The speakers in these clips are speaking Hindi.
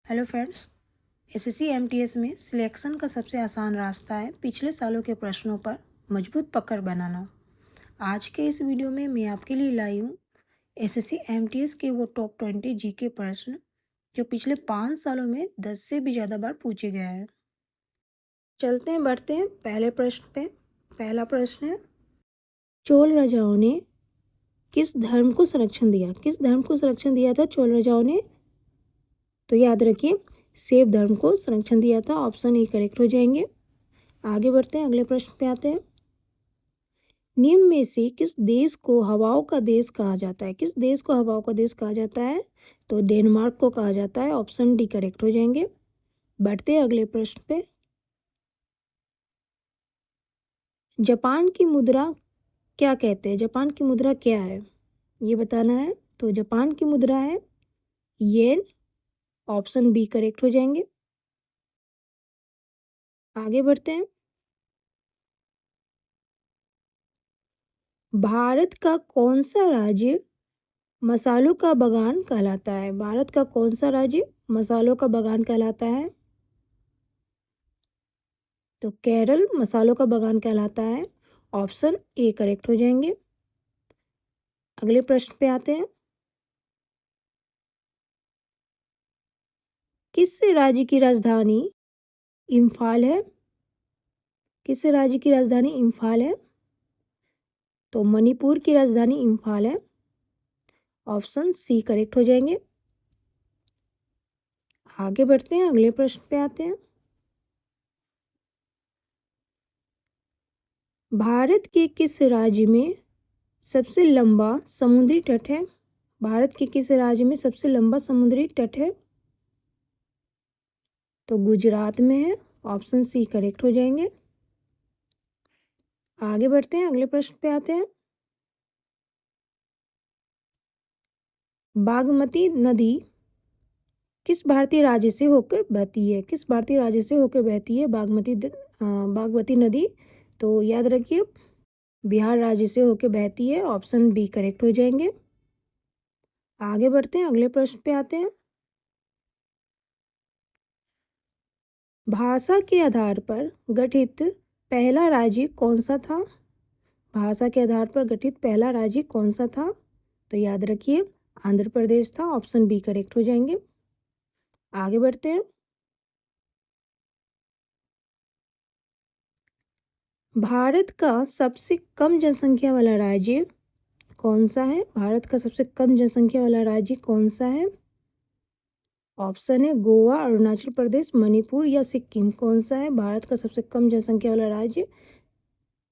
Hello friends. एसएससी एमटीएस में सिलेक्शन का सबसे आसान रास्ता है पिछले सालों के प्रश्नों पर मजबूत पकड़ बनाना। आज के इस वीडियो में मैं आपके लिए लाई हूँ एसएससी एमटीएस के वो टॉप 20 जीके प्रश्न जो पिछले 5 सालों में 10 से भी ज़्यादा बार पूछे गए हैं। चलते हैं, बढ़ते हैं पहले प्रश्न पे। पहला प्रश्न है, चोल राजाओं ने किस धर्म को संरक्षण दिया? किस धर्म को संरक्षण दिया था चोल राजाओं ने? तो याद रखिए, शैव धर्म को संरक्षण दिया था। ऑप्शन ए करेक्ट हो जाएंगे। आगे बढ़ते हैं, अगले प्रश्न पे आते हैं। निम्न में से किस देश को हवाओं का देश कहा जाता है? किस देश को हवाओं का देश कहा जाता है? तो डेनमार्क को कहा जाता है। ऑप्शन डी करेक्ट हो जाएंगे। बढ़ते हैं अगले प्रश्न पे। जापान की मुद्रा क्या कहते हैं? जापान की मुद्रा क्या है, ये बताना है। तो जापान की मुद्रा है येन। ऑप्शन बी करेक्ट हो जाएंगे। आगे बढ़ते हैं। भारत का कौन सा राज्य मसालों का बागान कहलाता है? भारत का कौन सा राज्य मसालों का बागान कहलाता है? तो केरल मसालों का बागान कहलाता है। ऑप्शन ए करेक्ट हो जाएंगे। अगले प्रश्न पे आते हैं। किस राज्य की राजधानी इम्फाल है? किस राज्य की राजधानी इम्फाल है? तो मणिपुर की राजधानी इम्फाल है। ऑप्शन सी करेक्ट हो जाएंगे। आगे बढ़ते हैं, अगले प्रश्न पे आते हैं। भारत के किस राज्य में सबसे लंबा समुद्री तट है? भारत के किस राज्य में सबसे लंबा समुद्री तट है? तो गुजरात में है। ऑप्शन सी करेक्ट हो जाएंगे। आगे बढ़ते हैं, अगले प्रश्न पे आते हैं। बागमती नदी किस भारतीय राज्य से होकर बहती है? किस भारतीय राज्य से होकर बहती है बागमती नदी? तो याद रखिए, बिहार राज्य से होकर बहती है। ऑप्शन बी करेक्ट हो जाएंगे। आगे बढ़ते हैं, अगले प्रश्न पे आते हैं। भाषा के आधार पर गठित पहला राज्य कौन सा था? भाषा के आधार पर गठित पहला राज्य कौन सा था? तो याद रखिए, आंध्र प्रदेश था। ऑप्शन बी करेक्ट हो जाएंगे। आगे बढ़ते हैं। भारत का सबसे कम जनसंख्या वाला राज्य कौन सा है? भारत का सबसे कम जनसंख्या वाला राज्य कौन सा है? ऑप्शन है गोवा, अरुणाचल प्रदेश, मणिपुर या सिक्किम। कौन सा है भारत का सबसे कम जनसंख्या वाला राज्य?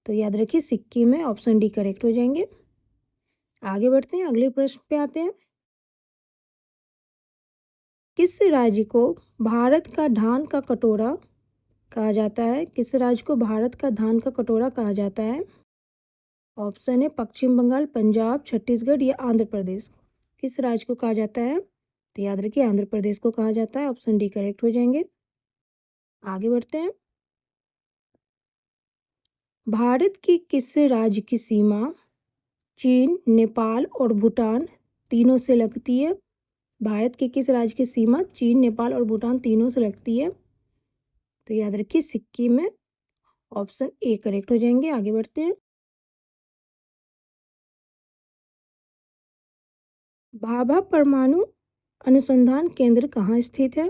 तो याद रखिए, सिक्किम है। ऑप्शन डी करेक्ट हो जाएंगे। आगे बढ़ते हैं, अगले प्रश्न पे आते हैं। किस राज्य को भारत का धान का कटोरा कहा जाता है? किस राज्य को भारत का धान का कटोरा कहा जाता है? ऑप्शन है पश्चिम बंगाल, पंजाब, छत्तीसगढ़ या आंध्र प्रदेश। किस राज्य को कहा जाता है? तो याद रखिए, आंध्र प्रदेश को कहा जाता है। ऑप्शन डी करेक्ट हो जाएंगे। आगे बढ़ते हैं। भारत की किस राज्य की सीमा चीन, नेपाल और भूटान तीनों से लगती है? भारत के किस राज्य की सीमा चीन, नेपाल और भूटान तीनों से लगती है? तो याद रखिए, सिक्किम में। ऑप्शन ए करेक्ट हो जाएंगे। आगे बढ़ते हैं। भाभा परमाणु अनुसंधान केंद्र कहाँ स्थित है?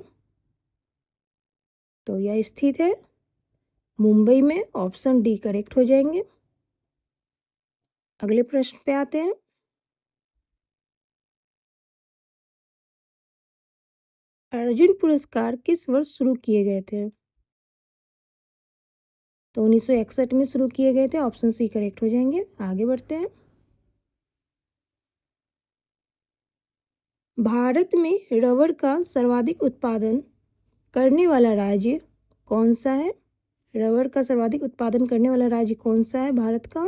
तो यह स्थित है मुंबई में। ऑप्शन डी करेक्ट हो जाएंगे। अगले प्रश्न पे आते हैं। अर्जुन पुरस्कार किस वर्ष शुरू किए गए थे? तो 1961 में शुरू किए गए थे। ऑप्शन सी करेक्ट हो जाएंगे। आगे बढ़ते हैं। भारत में रबर का सर्वाधिक उत्पादन करने वाला राज्य कौन सा है? रबर का सर्वाधिक उत्पादन करने वाला राज्य कौन सा है भारत का?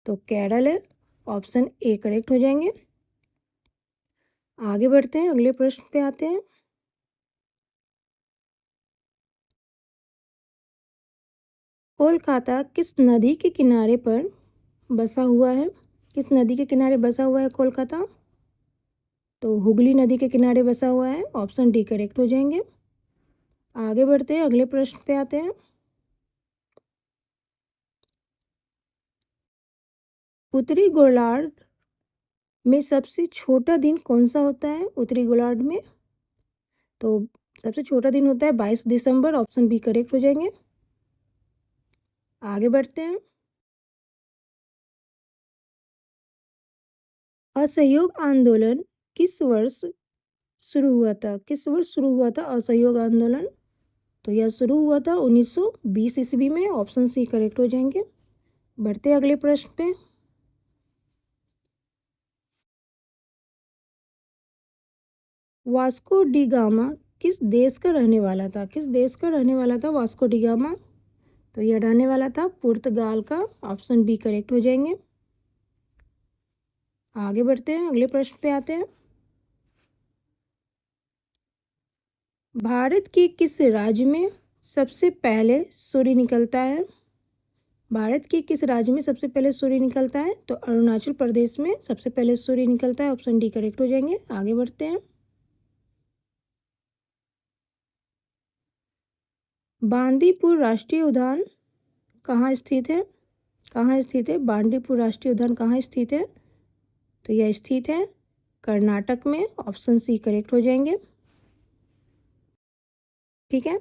तो केरल है। ऑप्शन ए करेक्ट हो जाएंगे। आगे बढ़ते हैं, अगले प्रश्न पे आते हैं। कोलकाता किस नदी के किनारे पर बसा हुआ है? किस नदी के किनारे बसा हुआ है कोलकाता? तो हुगली नदी के किनारे बसा हुआ है, ऑप्शन डी करेक्ट हो जाएंगे। आगे बढ़ते हैं, अगले प्रश्न पे आते हैं। उत्तरी गोलार्ध में सबसे छोटा दिन कौन सा होता है? उत्तरी गोलार्ध में तो सबसे छोटा दिन होता है 22 दिसंबर, ऑप्शन बी करेक्ट हो जाएंगे। आगे बढ़ते हैं। असहयोग आंदोलन किस वर्ष शुरू हुआ था? किस वर्ष शुरू हुआ था असहयोग आंदोलन? तो यह शुरू हुआ था 1920 ईस्वी में, ऑप्शन सी करेक्ट हो जाएंगे। बढ़ते हैं अगले प्रश्न पे। वास्को डी गामा किस देश का रहने वाला था? किस देश का रहने वाला था वास्को डी गामा? तो यह रहने वाला था पुर्तगाल का, ऑप्शन बी करेक्ट हो जाएंगे। आगे बढ़ते हैं, अगले प्रश्न पे आते हैं। भारत के किस राज्य में सबसे पहले सूर्य निकलता है? भारत के किस राज्य में सबसे पहले सूर्य निकलता है? तो अरुणाचल प्रदेश में सबसे पहले सूर्य निकलता है, ऑप्शन डी करेक्ट हो जाएंगे। आगे बढ़ते हैं। बांदीपुर राष्ट्रीय उद्यान कहाँ स्थित है? कहाँ स्थित है बांदीपुर राष्ट्रीय उद्यान? कहाँ स्थित है? तो यह स्थित है कर्नाटक में, ऑप्शन सी करेक्ट हो जाएंगे। ठीक है।